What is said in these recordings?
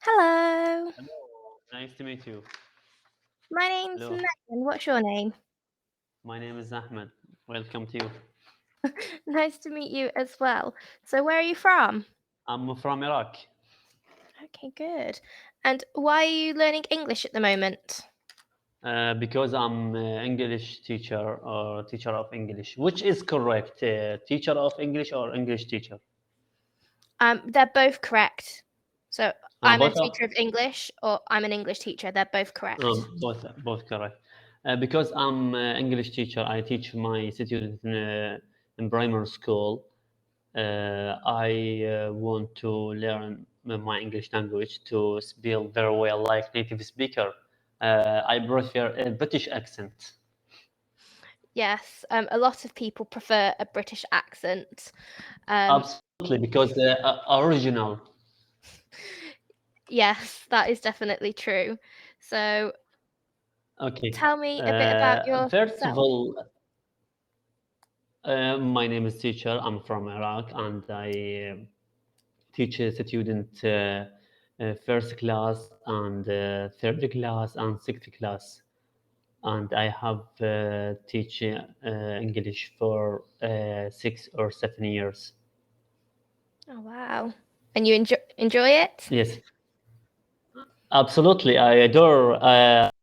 Hello, Hello, nice to meet you. my name's Hello, Megan. What's your name? my name is Ahmed. Welcome to you. Nice to meet you as well. So, where are you from? I'm from Iraq Okay, good. And why are you learning English at the moment? because I'm English teacher or teacher of English. Which is correct? Teacher of English or English teacher? They're both correct. So, I'm a Both are teacher of English, or I'm an English teacher. They're both correct. both correct. Because I'm English teacher, I teach my students in primary school. I want to learn my English language to speak very well like native speaker. I prefer a British accent. Yes, a lot of people prefer a British accent. Um, Absolutely, because original. yes, that is definitely true. So, Okay. tell me a bit about First of yourself. all, my name is teacher. I'm from Iraq, and I teach a student first class and third class and sixth class. And I have teach English for 6 or 7 years. Oh, wow. And you enjoy it? Yes, absolutely. I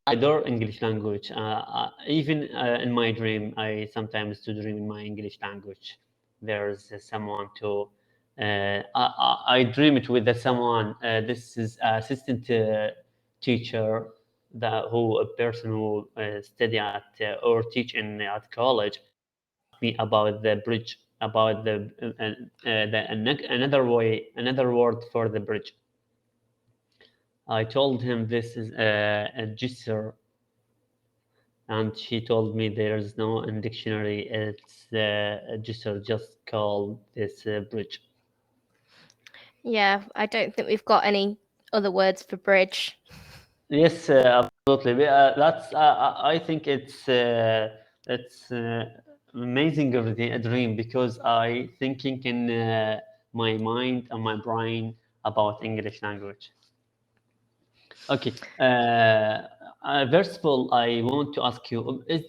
adore English language. Even in my dream, I sometimes do dream in my English language. There's someone to. I dream it with the someone. This is assistant teacher that who a person who study at or teach in at college asked me about the bridge, about another word for the bridge. I told him this is a gesture, and she told me there is no in dictionary. It's a gesture, just call this bridge. Yeah, I don't think we've got any other words for bridge. Yes, absolutely. That's. I think it's amazing a dream because I thinking in my mind and my brain about English language. Okay. First of all, I want to ask you: is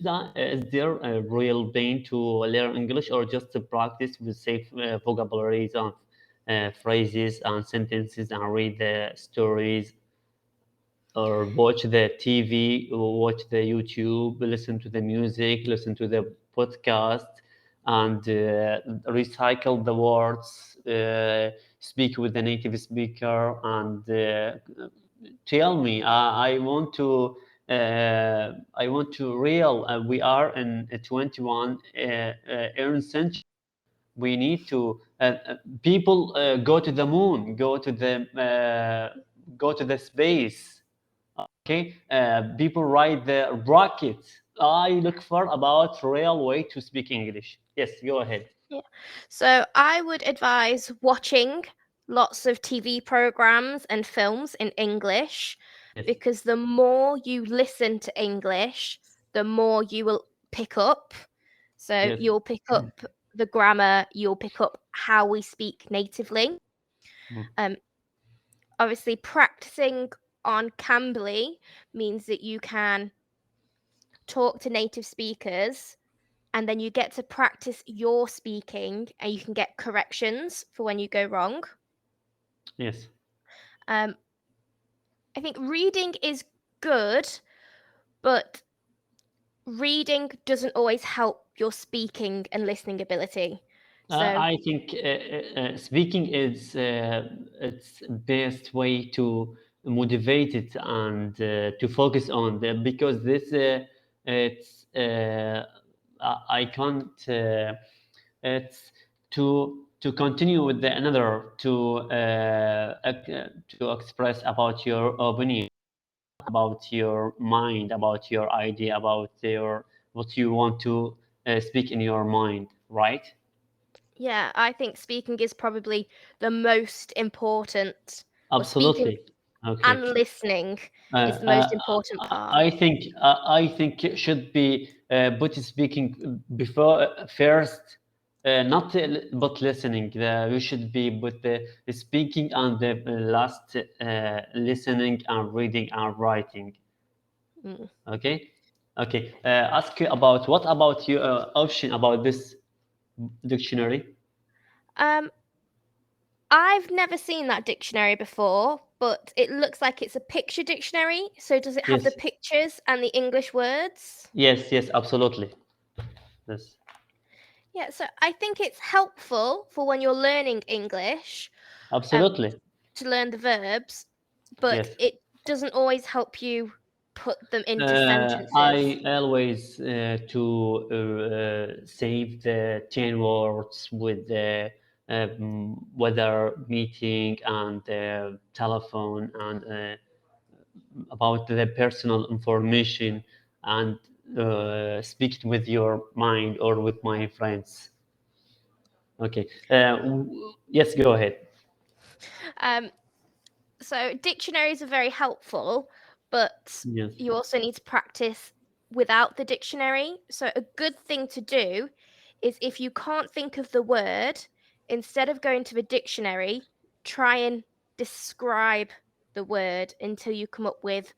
there a real pain to learn English, or just to practice with safe vocabularies and phrases and sentences, and read the stories, or watch the TV, or watch the YouTube, listen to the music, listen to the podcast, and recycle the words, speak with the native speaker, and tell me. I want to real. We are in a 21 earn century. We need to people go to the moon, go to the space. Okay, people ride the rockets. I look for about real way to speak English. Yes, go ahead. Yeah. So I would advise watching lots of TV programs and films in English Yes, because the more you listen to English, the more you will pick up. So yes. you'll pick up the grammar, you'll pick up how we speak natively. Mm. Um, Obviously, practicing on Cambly means that you can talk to native speakers and then you get to practice your speaking and you can get corrections for when you go wrong. Yes. Um, I think reading is good, but reading doesn't always help your speaking and listening ability. So, I think speaking is its best way to motivate it and to focus on the, because this it's I can't it's to continue with the another to express about your opinion, about your mind, about your idea, about your what you want to speak in your mind, right? yeah, I think speaking is probably the most important, or speaking Absolutely. Okay. and listening Uh, is the uh, most important part. I think it should be put speaking before first. not but listening. You should be with the speaking and the last listening and reading and writing. Mm. Okay, okay. Ask you about what about your option about this dictionary? Um, I've never seen that dictionary before, but it looks like it's a picture dictionary. So does it have Yes, the pictures and the English words? yes, yes. Absolutely. Yes, Yeah, so I think it's helpful for when you're learning English, um, absolutely. to learn the verbs, but Yes. it doesn't always help you put them into sentences. I always save the 10 words with the weather meeting and telephone and about the personal information and speak it with your mind or with my friends. Okay. Yes, go ahead. Um, so dictionaries are very helpful, but Yes. you also need to practice without the dictionary. So a good thing to do is if you can't think of the word, instead of going to the dictionary, try and describe the word until you come up with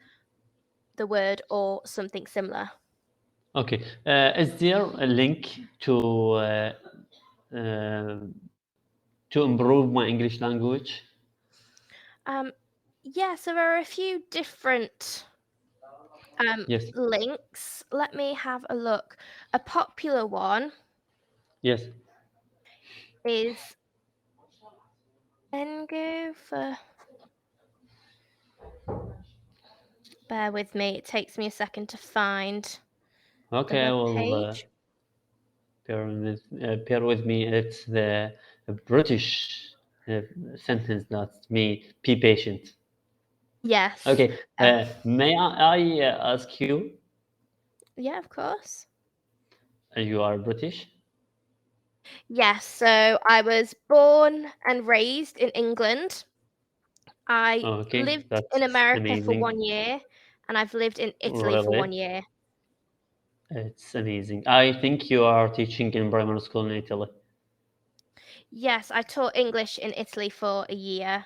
the word or something similar. Okay. Is there a link uh, to improve my English language? Um, yeah, so there are a few different Yes. links. Let me have a look. A popular one Yes. is Engo for. Bear with me, it takes me a second to find the Okay. web Well, page. pair with me. It's the British uh, sentence that me be patient. Yes. Okay. Um, May I ask you? yeah, of course. You are British? Yes, so I was born and raised in England. I Okay, lived in that's America for amazing. 1 year, and I've lived in Italy for Really, 1 year. it's amazing. I think you are teaching in primary school in Italy. Yes, I taught English in Italy for a year.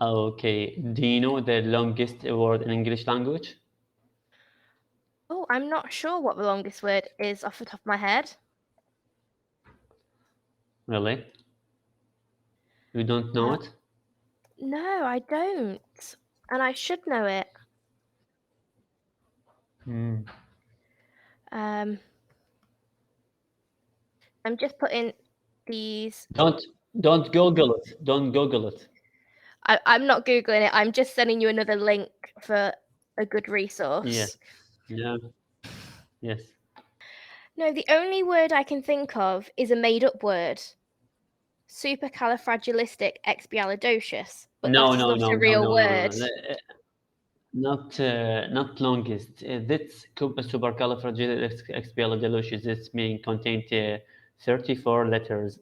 Okay. Do you know the longest word in English language? Oh, I'm not sure what the longest word is off the top of my head. Really? You don't know Uh, it? no, I don't. And I should know it. Hmm. Um, I'm just putting these. Don't don't Google it. Don't Google it. I'm not Googling it. I'm just sending you another link for a good Yes. resource. Yeah. Yes. No, the only word I can think of is a made up word, supercalifragilisticexpialidocious, but No, that is no, not no, a no, real no, no, no. word. Not longest. This supercalifragilisticexpialidocious. This mean contained 34 letters.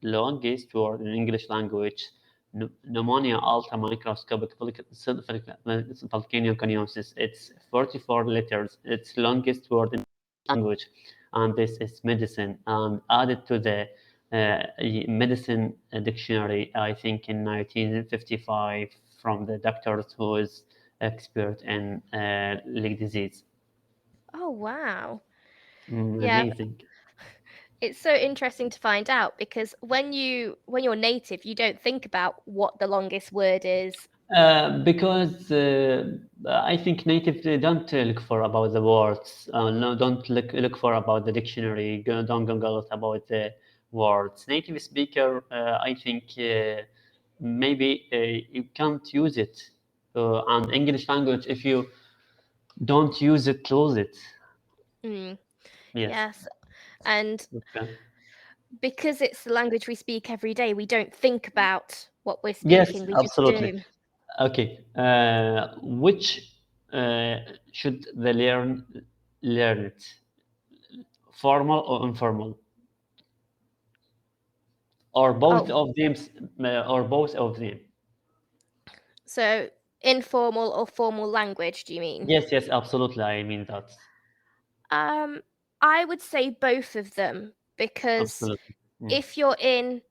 Longest word in English language. Pneumonia alta microscopic volcanic coniosis. It's 44 letters. It's longest word in language, and this is medicine. And added to the medicine dictionary, I think in 1955 from the doctors who is expert in leg disease. Oh, wow. Yeah, Amazing. it's so interesting to find out because when you're native, you don't think about what the longest word is. Because I think native they don't look for about the words. No, don't look for about the dictionary. Don't Google about the words. Native speaker, I think maybe you can't use it. And English language, if you don't use it, lose it. Mm, Yes. yes, and Okay. because it's the language we speak every day, we don't think about what we're Yes, speaking. We just absolutely. do. Okay. Which uh, should the learn it? Formal or informal, or both Oh, of them, or both of them? so informal or formal language, do you mean? Yes, yes, absolutely. I mean that. Um, I would say both of them because Absolutely. Mm. if you're in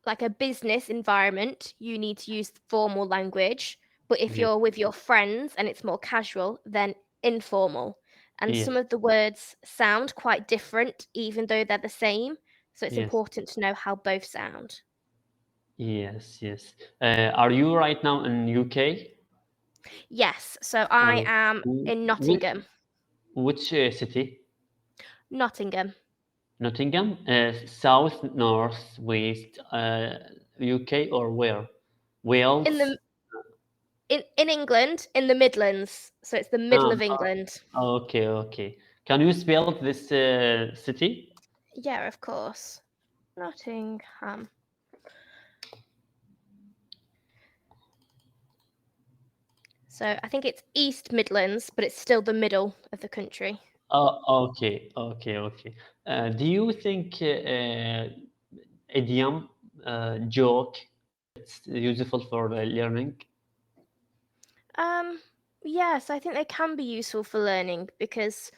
like a business environment, you need to use formal language. But if Yes. you're with your friends and it's more casual, then informal. And some Yes. of the words sound quite different, even though they're the same. So it's Yes. important to know how both sound. Yes. Yes. Are you right now in UK? Yes, so I Or am in which, Nottingham. which city? Nottingham. Nottingham? South, north, west, UK, or where? In Wales? the in England, in the Midlands. So it's the middle Um, of England. okay, okay. Can you spell this city? Yeah, of course. Nottingham. So I think it's East Midlands, but it's still the middle of the country. Okay, okay, okay. Do you think idiom, joke, it's useful for learning? Um, yes, I think they can be useful for learning because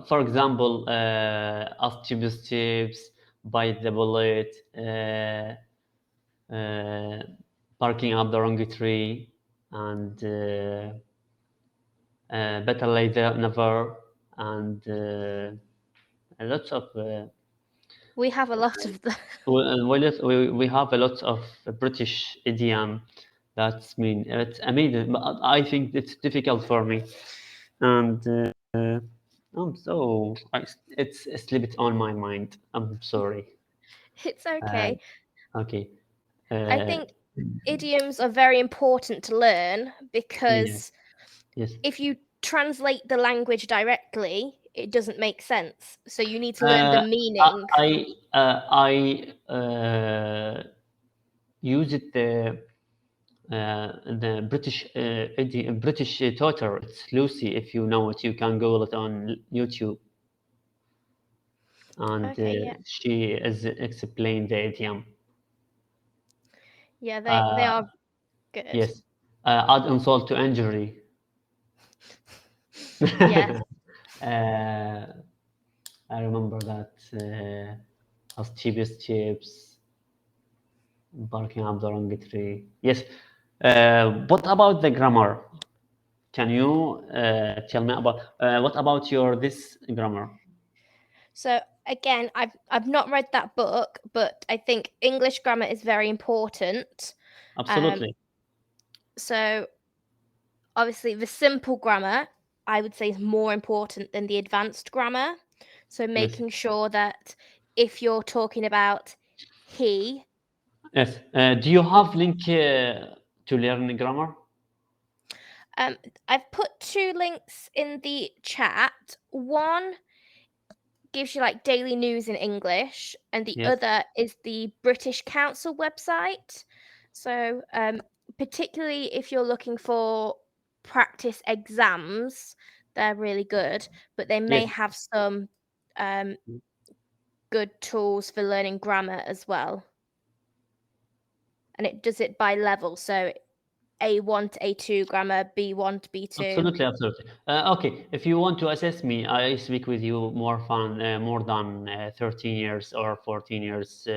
For example, Archibus tips, bite the bullet, uh, barking up the wrong tree, and better late than never, and lots of. we have a lot of the. We have a lot of British idiom. That's mean it's amazing, but I think it's difficult for me, and it's slipped on my mind. I'm sorry. It's Uh, okay. okay. I Uh, think idioms are very important to learn yes. because Yes. if you translate the language directly, it doesn't make sense. So you need to learn the Uh, meaning. I used the British tutor. It's Lucy. If you know it, you can Google it on YouTube, and Okay, yeah. she is explained the idiom. Yeah, they Uh, are good. yes, add insult to injury. Yes. I remember that as cheapest chips, barking up the wrong tree. Yes. What about the grammar? Can you tell me about what about your this grammar? So again, I've not read that book, but I think English grammar is very important. Um, Absolutely. so obviously the simple grammar I would say is more important than the advanced grammar. So Yes. making sure that if you're talking about he, Yes. Do you have link to learn grammar? um, I've put two links in the chat. One gives you like daily news in English, and the Yes. other is the British Council website. So, particularly if you're looking for practice exams, they're really good, but they may Yes. have some um, good tools for learning grammar as well. And it does it by level. So, A1 to A2 grammar, B1 to B2. Absolutely, absolutely. Okay, if you want to assess me, I speak with you more than 13 years or 14 years.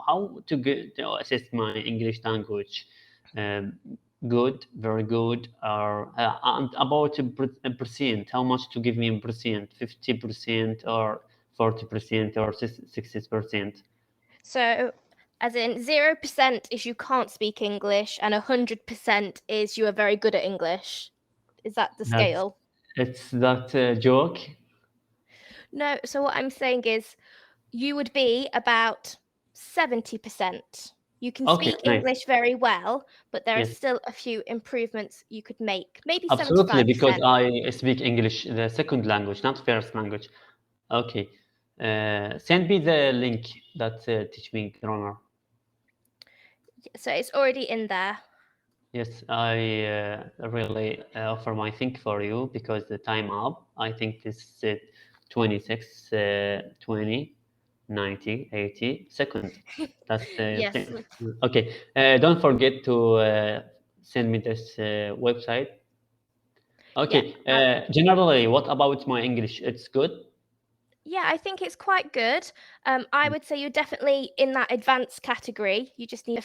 How to get to assess my English language? Um, Good, very good. Or and about a percent, how much to give me in percent? 50% or 40% or 60%? So, as in 0% is you can't speak English, and 100% is you are very good at English. Is that the That's scale? it's that joke. No, so what I'm saying is you would be about 70%. You can Okay, speak nice. English very well, but there are Yes. still a few improvements you could make. Maybe Absolutely, because 75%. I speak English, the second language, not first language. Okay. Send me the link that teach me grammar. So it's already in there. Yes, I really offer my think for you because the time up. I think this is 26, 20, 90, 80 second. That's the Yes. thing. Okay. Don't forget to send me this website. Yeah. Okay. Generally, what about my English? It's good. Yeah, I think it's quite good. I would say you're definitely in that advanced category. You just need a